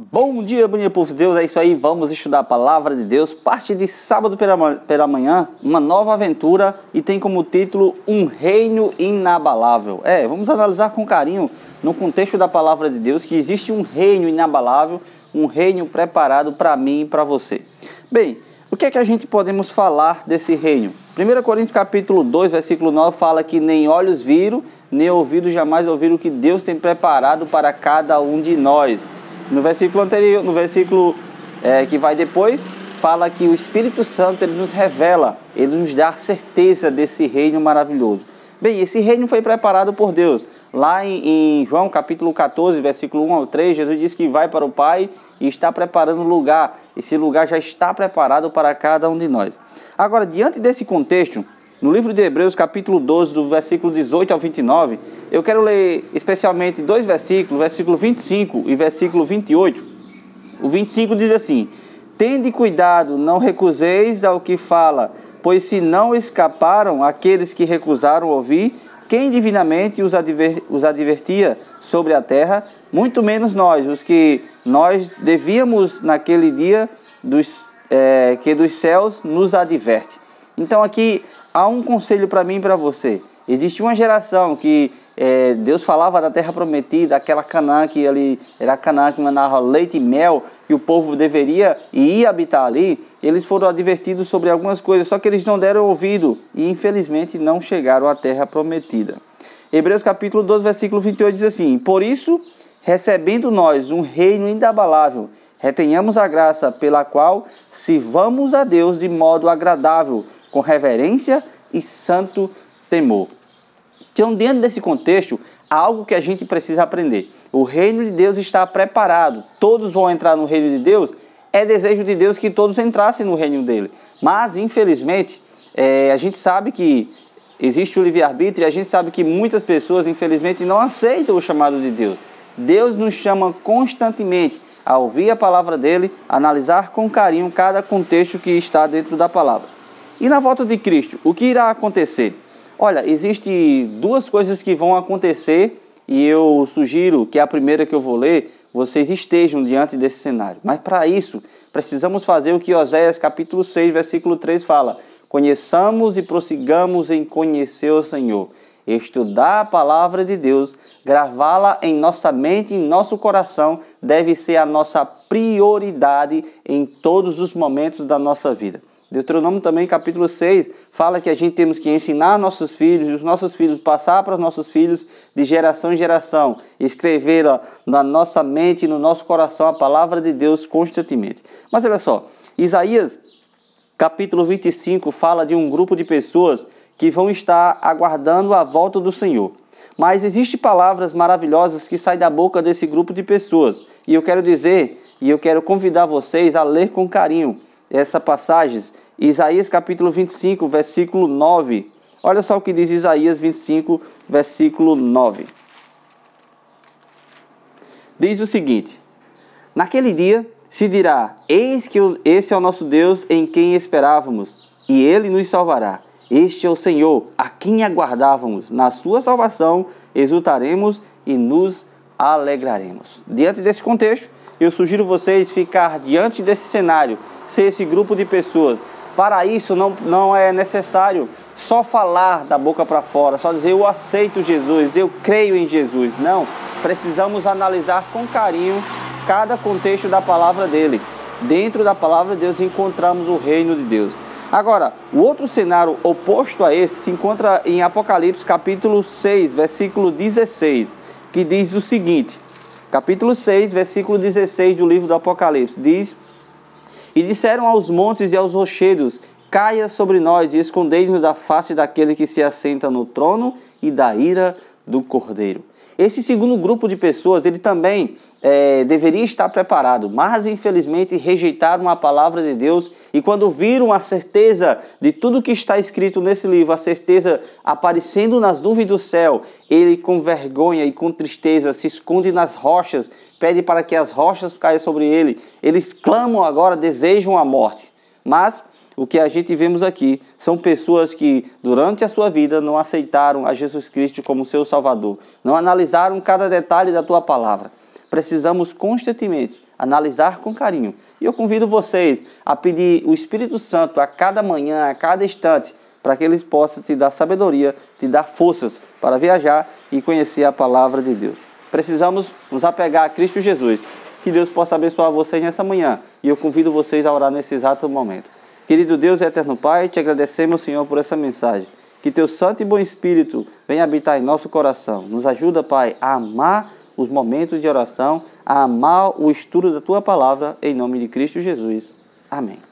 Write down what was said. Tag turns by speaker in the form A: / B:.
A: Bom dia, bom dia, povo de Deus, é isso aí, vamos estudar a Palavra de Deus, parte de sábado pela manhã, uma nova aventura e tem como título Um Reino Inabalável. Vamos analisar com carinho, no contexto da Palavra de Deus, que existe um reino inabalável, um reino preparado para mim e para você. Bem, o que é que a gente podemos falar desse reino? 1 Coríntios capítulo 2, versículo 9, fala que nem olhos viram, nem ouvidos jamais ouviram o que Deus tem preparado para cada um de nós. No versículo anterior, no versículo que vai depois, fala que o Espírito Santo ele nos revela, ele nos dá a certeza desse reino maravilhoso. Bem, esse reino foi preparado por Deus. Lá em João capítulo 14, versículo 1 ao 3, Jesus diz que vai para o Pai e está preparando um lugar. Esse lugar já está preparado para cada um de nós. Agora, diante desse contexto, no livro de Hebreus, capítulo 12, do versículo 18 ao 29, eu quero ler especialmente dois versículos, versículo 25 e versículo 28. O 25 diz assim: Tende cuidado, não recuseis ao que fala, pois se não escaparam aqueles que recusaram ouvir, quem divinamente os advertia sobre a terra, muito menos nós, os que nós devíamos naquele dia que dos céus nos adverte. Então aqui há um conselho para mim e para você. Existe uma geração que Deus falava da terra prometida, aquela Canaã que ali era Canaã que manava leite e mel, que o povo deveria e ia habitar ali. Eles foram advertidos sobre algumas coisas, só que eles não deram ouvido e infelizmente não chegaram à terra prometida. Hebreus capítulo 12, versículo 28 diz assim: Por isso, recebendo nós um reino inabalável, retenhamos a graça pela qual sirvamos a Deus de modo agradável, com reverência e santo temor. Então, dentro desse contexto, há algo que a gente precisa aprender. O reino de Deus está preparado. Todos vão entrar no reino de Deus. É desejo de Deus que todos entrassem no reino dele. Mas, infelizmente, a gente sabe que existe o livre-arbítrio e a gente sabe que muitas pessoas, infelizmente, não aceitam o chamado de Deus. Deus nos chama constantemente a ouvir a palavra dele, analisar com carinho cada contexto que está dentro da palavra. E na volta de Cristo, o que irá acontecer? Olha, existem duas coisas que vão acontecer e eu sugiro que a primeira que eu vou ler, vocês estejam diante desse cenário. Mas para isso, precisamos fazer o que Oséias capítulo 6, versículo 3 fala: Conheçamos e prossigamos em conhecer o Senhor. Estudar a palavra de Deus, gravá-la em nossa mente e em nosso coração, deve ser a nossa prioridade em todos os momentos da nossa vida. Deuteronômio também, capítulo 6, fala que a gente temos que ensinar nossos filhos, e os nossos filhos passar para os nossos filhos de geração em geração, escrever na nossa mente e no nosso coração a palavra de Deus constantemente. Mas olha só, Isaías, capítulo 25, fala de um grupo de pessoas que vão estar aguardando a volta do Senhor. Mas existem palavras maravilhosas que saem da boca desse grupo de pessoas. E eu quero dizer, e eu quero convidar vocês a ler com carinho essa passagem, Isaías capítulo 25, versículo 9. Olha só o que diz Isaías 25, versículo 9. Diz o seguinte: Naquele dia se dirá: Eis que esse é o nosso Deus em quem esperávamos, e ele nos salvará. Este é o Senhor, a quem aguardávamos. Na sua salvação exultaremos e nos alegraremos. Diante desse contexto, eu sugiro vocês ficar diante desse cenário, ser esse grupo de pessoas. Para isso não é necessário só falar da boca para fora, só dizer eu aceito Jesus, eu creio em Jesus. Não, precisamos analisar com carinho cada contexto da palavra dele. Dentro da palavra de Deus encontramos o reino de Deus. Agora, o outro cenário oposto a esse se encontra em Apocalipse capítulo 6, versículo 16, que diz o seguinte: capítulo 6, versículo 16 do livro do Apocalipse, diz: E disseram aos montes e aos rochedos: Caia sobre nós e escondei-nos da face daquele que se assenta no trono e da ira do Cordeiro. Esse segundo grupo de pessoas, ele também deveria estar preparado, mas infelizmente rejeitaram a palavra de Deus e quando viram a certeza de tudo que está escrito nesse livro, a certeza aparecendo nas nuvens do céu, ele com vergonha e com tristeza se esconde nas rochas, pede para que as rochas caiam sobre ele. Eles clamam agora, desejam a morte. Mas o que a gente vemos aqui são pessoas que durante a sua vida não aceitaram a Jesus Cristo como seu Salvador, não analisaram cada detalhe da tua palavra. Precisamos constantemente analisar com carinho. E eu convido vocês a pedir o Espírito Santo a cada manhã, a cada instante, para que eles possam te dar sabedoria, te dar forças para viajar e conhecer a palavra de Deus. Precisamos nos apegar a Cristo Jesus. Que Deus possa abençoar vocês nessa manhã. E eu convido vocês a orar nesse exato momento. Querido Deus e eterno Pai, te agradecemos, Senhor, por essa mensagem. Que teu santo e bom Espírito venha habitar em nosso coração. Nos ajuda, Pai, a amar os momentos de oração, a amar o estudo da tua palavra, em nome de Cristo Jesus. Amém.